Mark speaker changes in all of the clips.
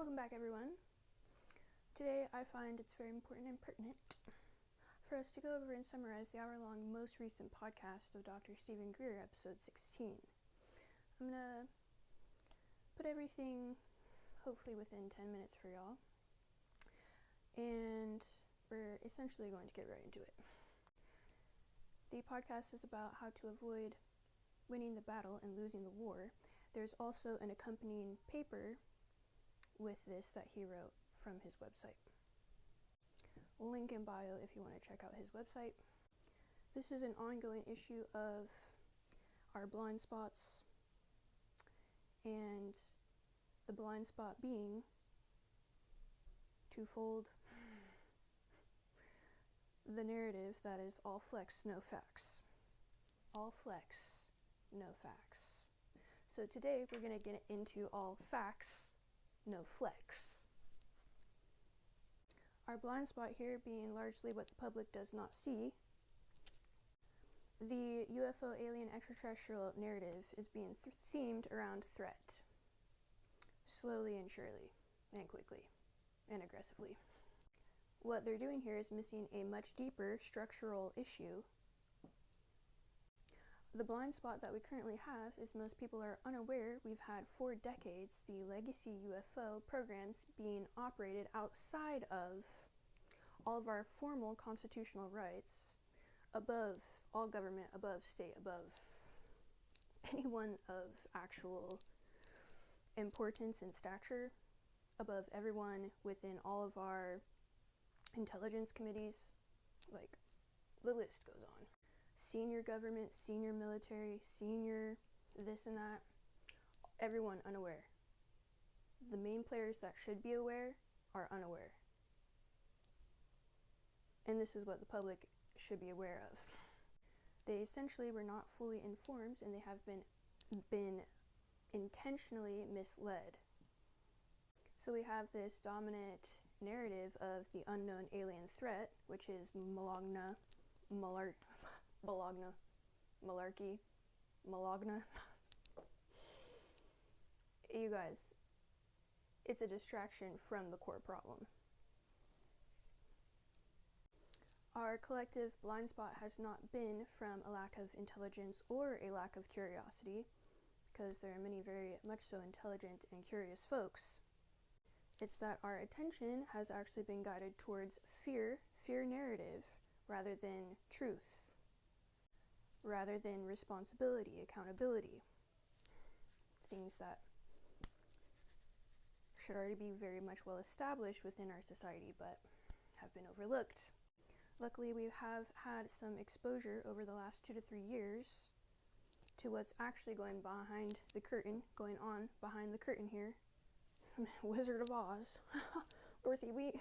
Speaker 1: Welcome back, everyone. Today I find it's very important and pertinent for us to go over and summarize the hour-long most recent podcast of Dr. Stephen Greer, episode 16. I'm going to put everything hopefully within 10 minutes for y'all, and we're essentially going to get right into it. The podcast is about how to avoid winning the battle and losing the war. There's also an accompanying paper with this that he wrote from his website. Link in bio if you want to check out his website. This is an ongoing issue of our blind spots, and the blind spot being twofold. The narrative that is all flex, no facts. All flex, no facts. So today we're going to get into all facts, no flex. Our blind spot here being largely what the public does not see. The UFO alien extraterrestrial narrative is being themed around threat. Slowly and surely, and quickly, and aggressively. What they're doing here is missing a much deeper structural issue. The blind spot that we currently have is most people are unaware we've had for decades the legacy UFO programs being operated outside of all of our formal constitutional rights, above all government, above state, above anyone of actual importance and stature, above everyone within all of our intelligence committees, like the list goes on. Senior government, senior military, senior this and that, everyone unaware. The main players that should be aware are unaware. And this is what the public should be aware of. They essentially were not fully informed, and they have been intentionally misled. So we have this dominant narrative of the unknown alien threat, which is malarkey. You guys, it's a distraction from the core problem. Our collective blind spot has not been from a lack of intelligence or a lack of curiosity, because there are many very much so intelligent and curious folks. It's that our attention has actually been guided towards fear narrative, rather than truth, rather than responsibility, accountability. Things that should already be very much well established within our society, but have been overlooked. Luckily, we have had some exposure over the last 2 to 3 years to what's actually going behind the curtain, going on behind the curtain here. Wizard of Oz. Dorothy, we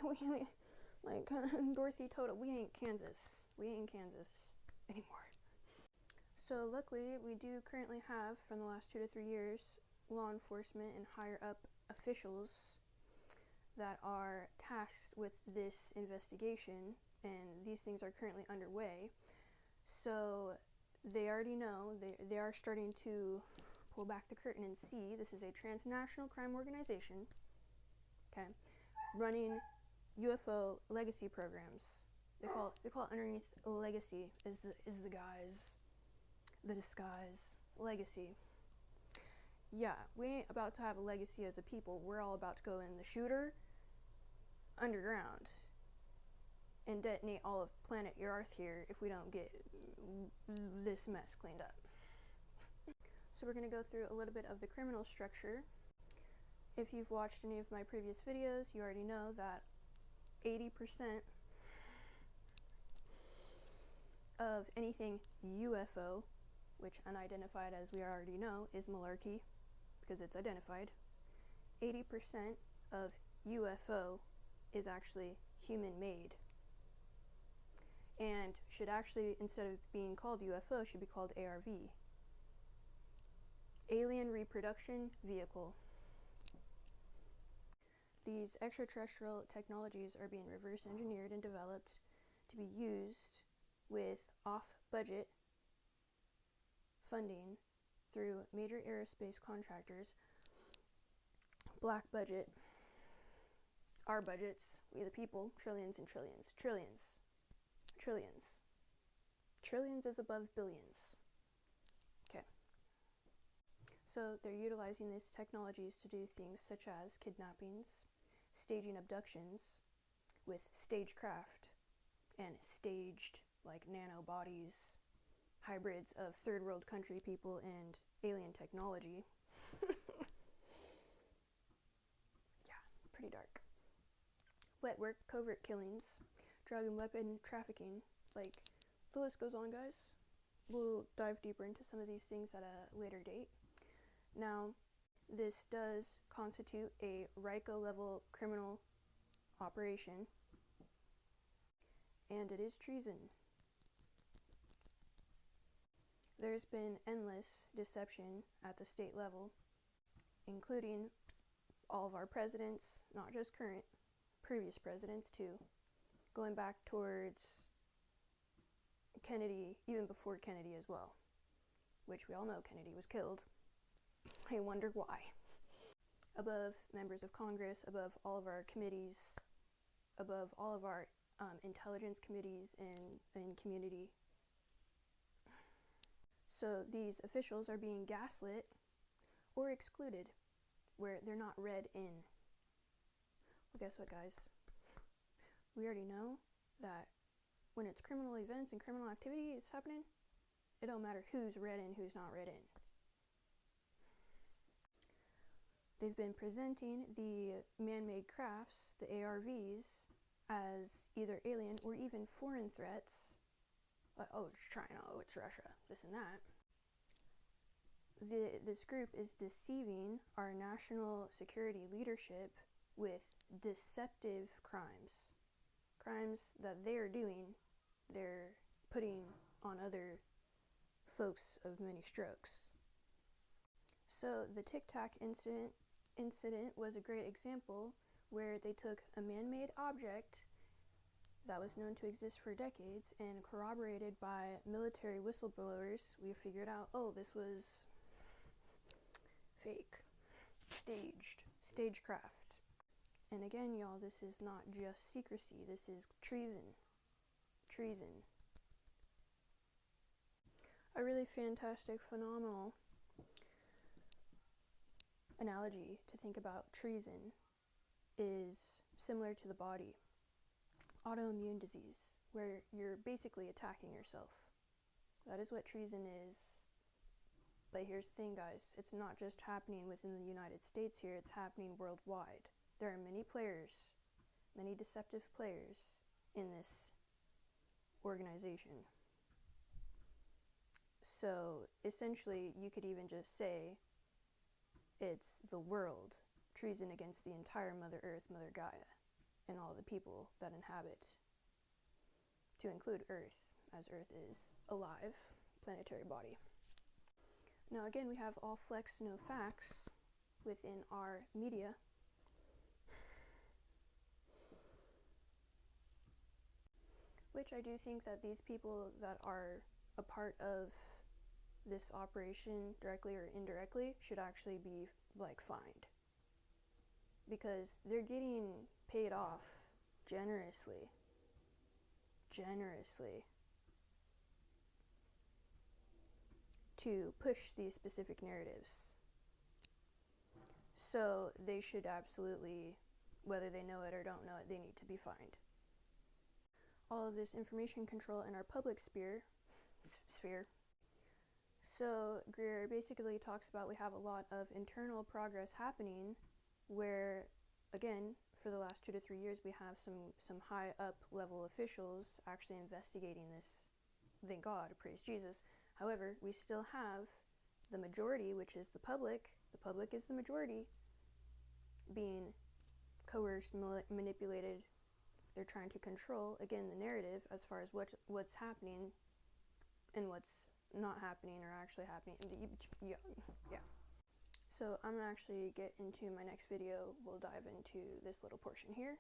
Speaker 1: like Dorothy told it, we ain't Kansas. We ain't Kansas anymore. So luckily, we do currently have, from the last 2 to 3 years, law enforcement and higher up officials that are tasked with this investigation, and these things are currently underway. So they already know, they are starting to pull back the curtain and see this is a transnational crime organization, okay, running UFO legacy programs. They call it underneath legacy is the guise, the disguise, legacy. Yeah, we ain't about to have a legacy as a people. We're all about to go in the shooter underground and detonate all of planet Earth here if we don't get this mess cleaned up. So we're going to go through a little bit of the criminal structure. If you've watched any of my previous videos, you already know that 80% of anything UFO, which unidentified as we already know is malarkey because it's identified, 80% of UFO is actually human-made, and should actually, instead of being called UFO, should be called ARV. Alien Reproduction Vehicle. These extraterrestrial technologies are being reverse engineered and developed to be used with off-budget funding through major aerospace contractors, black budget, our budgets, we the people, trillions and trillions, trillions, trillions. Trillions is above billions. Okay. So they're utilizing these technologies to do things such as kidnappings, staging abductions with stagecraft, and staged like nanobodies, hybrids of third world country people and alien technology. Yeah, pretty dark. Wet work, covert killings, drug and weapon trafficking, like, the list goes on, guys. We'll dive deeper into some of these things at a later date. Now, this does constitute a RICO level criminal operation, and it is treason. There's been endless deception at the state level, including all of our presidents, not just current, previous presidents too, going back towards Kennedy, even before Kennedy as well, which we all know Kennedy was killed. I wonder why. Above members of Congress, above all of our committees, above all of our intelligence committees and community. So these officials are being gaslit or excluded where they're not read in. Well, guess what, guys? We already know that when it's criminal events and criminal activity is happening, it don't matter who's read in, who's not read in. They've been presenting the man-made crafts, the ARVs, as either alien or even foreign threats. Oh, it's China, oh, it's Russia, this and that. This group is deceiving our national security leadership with deceptive crimes. Crimes that they're doing, they're putting on other folks of many strokes. So the Tic Tac incident was a great example where they took a man-made object that was known to exist for decades and corroborated by military whistleblowers. We figured out, oh, this was fake, stagecraft. And again, y'all, this is not just secrecy, this is treason. A really fantastic, phenomenal analogy to think about treason is similar to the body. Autoimmune disease, where you're basically attacking yourself. That is what treason is. But here's the thing, guys, it's not just happening within the United States here, it's happening worldwide. There are many players, many deceptive players in this organization. So essentially, you could even just say it's the world, treason against the entire Mother Earth, Mother Gaia, and all the people that inhabit, to include Earth, as Earth is a live planetary body. Now again, we have all flex, no facts within our media. Which I do think that these people that are a part of this operation, directly or indirectly, should actually be like fined. Because they're getting paid off generously to push these specific narratives. So they should absolutely, whether they know it or don't know it, they need to be fined. All of this information control in our public sphere. So Greer basically talks about we have a lot of internal progress happening where, again, for the last 2 to 3 years, we have some high up level officials actually investigating this. Thank God, praise Jesus. However, we still have the majority, which is the public is the majority, being coerced, manipulated. They're trying to control, again, the narrative as far as what's happening and what's not happening or actually happening. Yeah. So I'm gonna actually get into my next video. We'll dive into this little portion here.